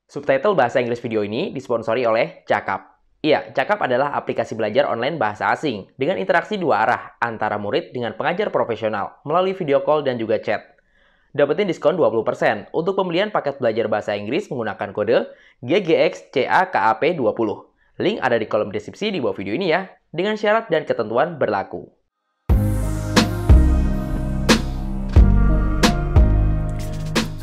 Subtitle bahasa Inggris video ini disponsori oleh Cakap. Iya, Cakap adalah aplikasi belajar online bahasa asing dengan interaksi dua arah antara murid dengan pengajar profesional melalui video call dan juga chat. Dapetin diskon 20% untuk pembelian paket belajar bahasa Inggris menggunakan kode GGXCAKAP20. Link ada di kolom deskripsi di bawah video ini ya, dengan syarat dan ketentuan berlaku.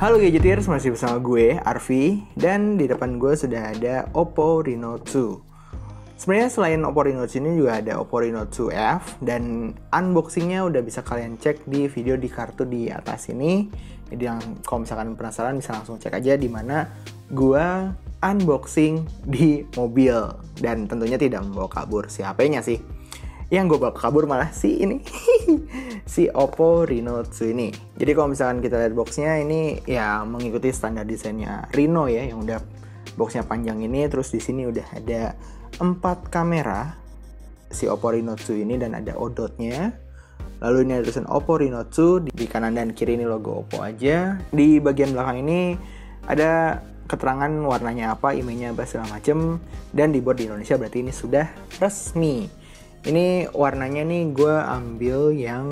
Halo Gadgetiers, masih bersama gue, Arfi, dan di depan gue sudah ada Oppo Reno 2. Sebenarnya selain Oppo Reno 2 ini juga ada Oppo Reno 2F, dan unboxingnya udah bisa kalian cek di video di kartu di atas ini. Jadi kalau misalkan penasaran bisa langsung cek aja di mana gue unboxing di mobil, dan tentunya tidak membawa kabur si HP-nya sih. Yang gue bawa kabur malah si ini si Oppo Reno 2 ini. Jadi kalau misalkan kita lihat boxnya ini ya mengikuti standar desainnya Reno ya, yang udah boxnya panjang ini. Terus di sini udah ada 4 kamera si Oppo Reno 2 ini dan ada odotnya. Lalu ini ada tulisan Oppo Reno 2 di kanan dan kiri, ini logo Oppo aja. Di bagian belakang ini ada keterangan warnanya apa, emailnya apa segala macem, dan dibuat di Indonesia, berarti ini sudah resmi. Ini warnanya nih gue ambil yang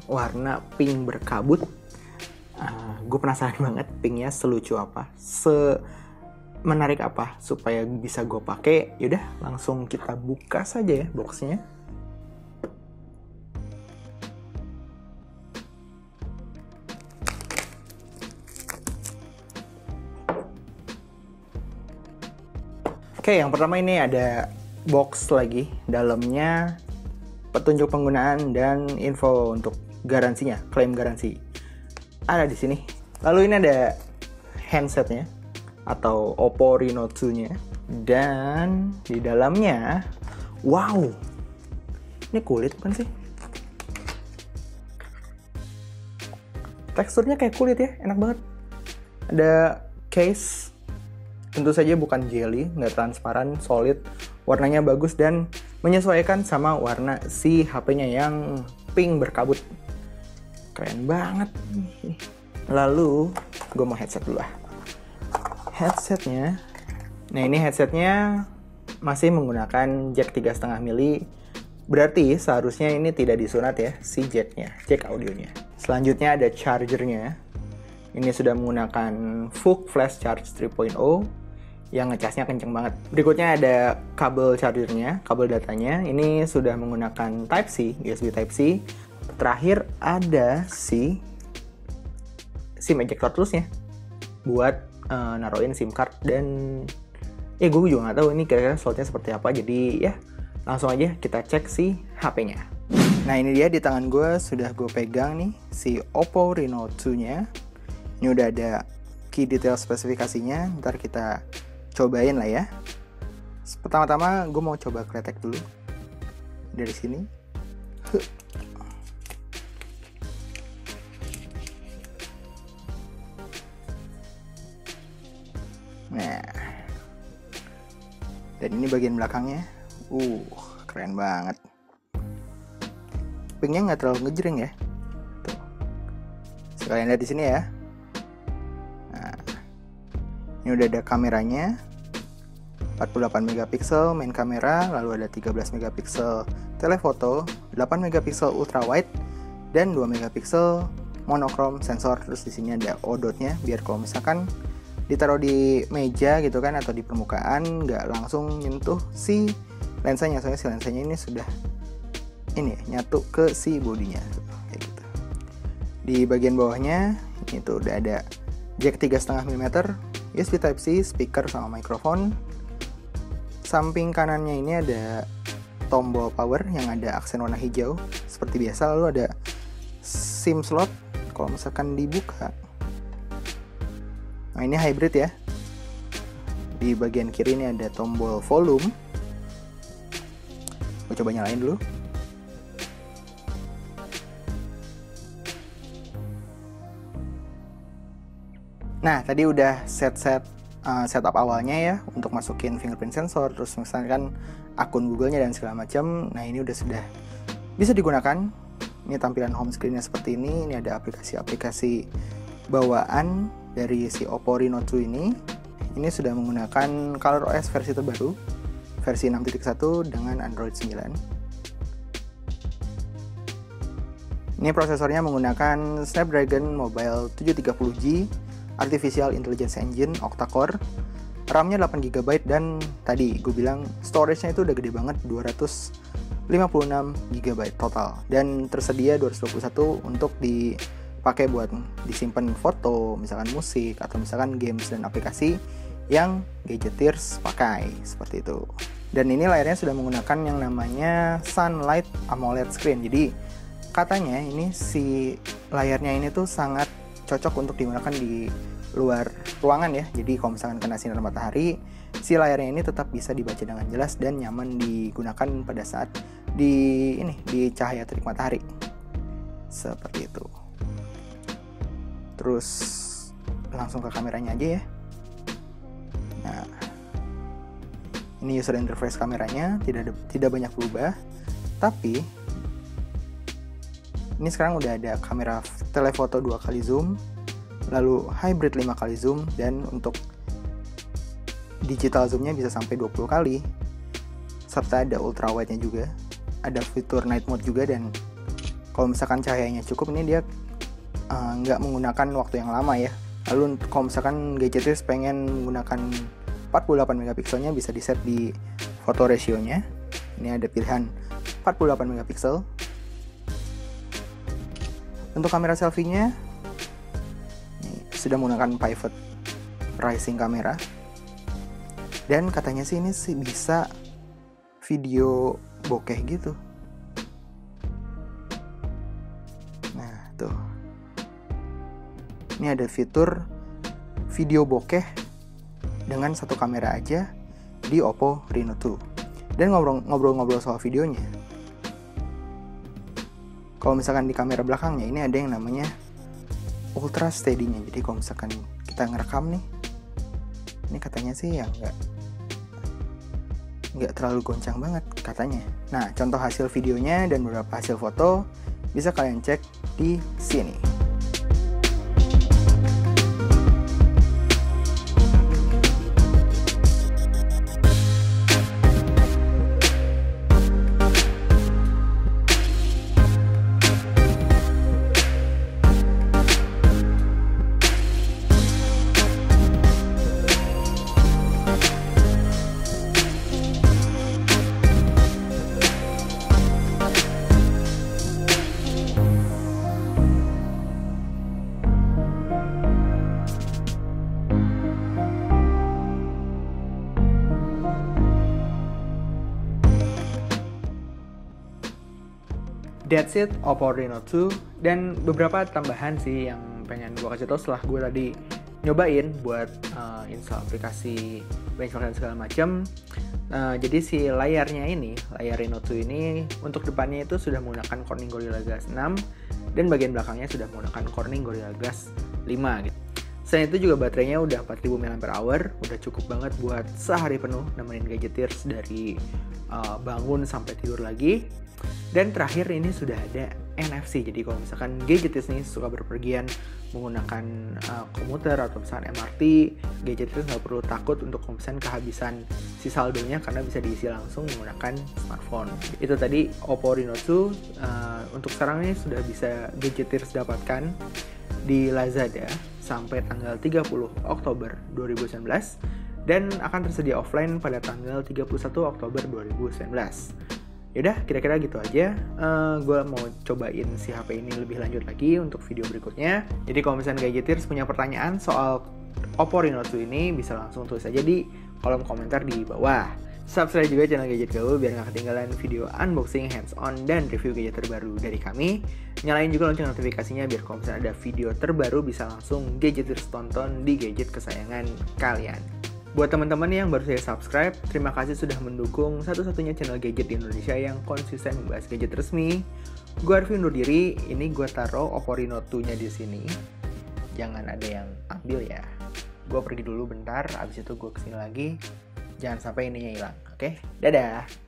warna pink berkabut. Gue penasaran banget pinknya selucu apa, semenarik apa supaya bisa gue pakai. Yaudah langsung kita buka saja ya boxnya. Oke, yang pertama ini ada box lagi, dalamnya petunjuk penggunaan dan info untuk garansinya, klaim garansi ada di sini. Lalu ini ada handsetnya atau Oppo Reno 2-nya, dan di dalamnya, wow, ini kulit kan sih? Teksturnya kayak kulit ya, enak banget. Ada case, tentu saja bukan jelly, nggak transparan, solid. Warnanya bagus dan menyesuaikan sama warna si HP-nya yang pink berkabut. Keren banget. Lalu, gue mau headset dulu lah. Headsetnya, nah ini headsetnya masih menggunakan jack 3,5 mili. Berarti seharusnya ini tidak disunat ya, si jacknya, jack audionya. Selanjutnya ada chargernya. Ini sudah menggunakan VOOC Flash Charge 3.0. yang ngecasnya kenceng banget. Berikutnya ada kabel chargernya, kabel datanya. Ini sudah menggunakan Type-C, USB Type-C. Terakhir ada si SIM ejector terusnya buat naruhin SIM card, dan gue juga nggak tahu ini kira-kira slotnya seperti apa. Jadi ya langsung aja kita cek si HP-nya. Nah ini dia di tangan gue, sudah gue pegang nih si Oppo Reno 2-nya. Ini udah ada key detail spesifikasinya. Ntar kita cobain lah ya. Pertama-tama gue mau coba kretek dulu dari sini. Nah, dan ini bagian belakangnya. Keren banget. Pinknya nggak terlalu ngejreng ya. Tuh. Sekalian lihat di sini ya. Ini udah ada kameranya, 48 megapiksel main kamera, lalu ada 13 megapiksel telefoto, 8 megapiksel ultrawide, dan 2 megapiksel monokrom sensor. Terus di sini ada odotnya biar kalau misalkan ditaruh di meja gitu kan atau di permukaan nggak langsung nyentuh si lensanya, soalnya si lensanya ini sudah ini nyatu ke si bodinya kayak gitu. Di bagian bawahnya itu udah ada jack 3,5 mm, USB Type-C, speaker sama mikrofon. Samping kanannya ini ada tombol power yang ada aksen warna hijau seperti biasa. Lalu ada SIM slot kalau misalkan dibuka. Nah ini hybrid ya. Di bagian kiri ini ada tombol volume. Gue coba nyalain dulu. Nah, tadi udah setup awalnya ya untuk masukin fingerprint sensor, terus misalkan akun Google-nya dan segala macam. Nah, ini sudah bisa digunakan. Ini tampilan home screen-nya seperti ini. Ini ada aplikasi-aplikasi bawaan dari si Oppo Reno 2 ini. ini sudah menggunakan ColorOS versi terbaru, versi 6.1 dengan Android 9. Ini prosesornya menggunakan Snapdragon Mobile 730G, Artificial Intelligence Engine octa-core, RAM-nya 8GB, dan tadi gue bilang storage-nya itu udah gede banget, 256GB total. Dan tersedia 221 untuk dipakai buat disimpan foto, misalkan musik, atau misalkan games dan aplikasi yang Gadgeteers pakai, seperti itu. Dan ini layarnya sudah menggunakan yang namanya Sunlight AMOLED screen. Jadi katanya ini si layarnya ini tuh sangat cocok untuk digunakan di luar ruangan ya. Jadi kalau misalkan kena sinar matahari, si layarnya ini tetap bisa dibaca dengan jelas dan nyaman digunakan pada saat di cahaya terik matahari. Seperti itu. Terus langsung ke kameranya aja ya. Nah, ini user interface kameranya tidak banyak berubah, tapi ini sekarang udah ada kamera telefoto 2 kali zoom, lalu hybrid 5 kali zoom, dan untuk digital zoomnya bisa sampai 20 kali, serta ada ultra wide nya juga, ada fitur night mode juga, dan kalau misalkan cahayanya cukup ini dia nggak menggunakan waktu yang lama ya. Lalu kalau misalkan Gadgeteers pengen menggunakan 48 megapikselnya, bisa di set di foto ratio-nya. Ini ada pilihan 48 megapiksel. Untuk kamera selfie-nya ini sudah menggunakan pivot rising kamera. Dan katanya sih ini sih bisa video bokeh gitu. Nah, tuh. Ini ada fitur video bokeh dengan satu kamera aja di Oppo Reno 2. Dan ngobrol-ngobrol soal videonya, kalau misalkan di kamera belakangnya ini ada yang namanya ultra steady-nya. Jadi kalau misalkan kita ngerekam nih, ini katanya sih ya nggak terlalu goncang banget katanya. Nah, contoh hasil videonya dan beberapa hasil foto bisa kalian cek di sini. That's it, Oppo Reno 2, dan beberapa tambahan sih yang pengen gue kasih tau setelah gue tadi nyobain buat install aplikasi benchmark dan segala macam. Jadi si layarnya ini, layar Reno 2 ini untuk depannya itu sudah menggunakan Corning Gorilla Glass 6 dan bagian belakangnya sudah menggunakan Corning Gorilla Glass 5 gitu. Selain itu juga baterainya udah 4000 mAh, udah cukup banget buat sehari penuh nemenin Gadgeteers dari bangun sampai tidur lagi. Dan terakhir ini sudah ada NFC, jadi kalau misalkan Gadgeteers nih suka berpergian menggunakan komuter atau misalkan MRT, Gadgeteers nggak perlu takut untuk kalau misalkan kehabisan si saldonya karena bisa diisi langsung menggunakan smartphone. Itu tadi Oppo Reno 2, untuk sekarang ini sudah bisa Gadgeteers dapatkan di Lazada sampai tanggal 30 Oktober 2019 dan akan tersedia offline pada tanggal 31 Oktober 2019. Yaudah, kira-kira gitu aja. Gue mau cobain si HP ini lebih lanjut lagi untuk video berikutnya. Jadi kalau misalnya Gadgeteers punya pertanyaan soal Oppo Reno 2 ini, bisa langsung tulis aja di kolom komentar di bawah. Subscribe juga channel Gadget Gaul biar gak ketinggalan video unboxing, hands-on, dan review gadget terbaru dari kami. Nyalain juga lonceng notifikasinya biar kalau misalnya ada video terbaru bisa langsung Gadgeteers tonton di gadget kesayangan kalian. Buat teman-teman yang baru saya subscribe, terima kasih sudah mendukung satu-satunya channel gadget di Indonesia yang konsisten membahas gadget resmi. Gue Arfi undur diri, ini gue taruh Oppo Reno 2-nya di sini. Jangan ada yang ambil ya. Gue pergi dulu bentar, abis itu gue kesini lagi. Jangan sampai ininya hilang, oke? Dadah!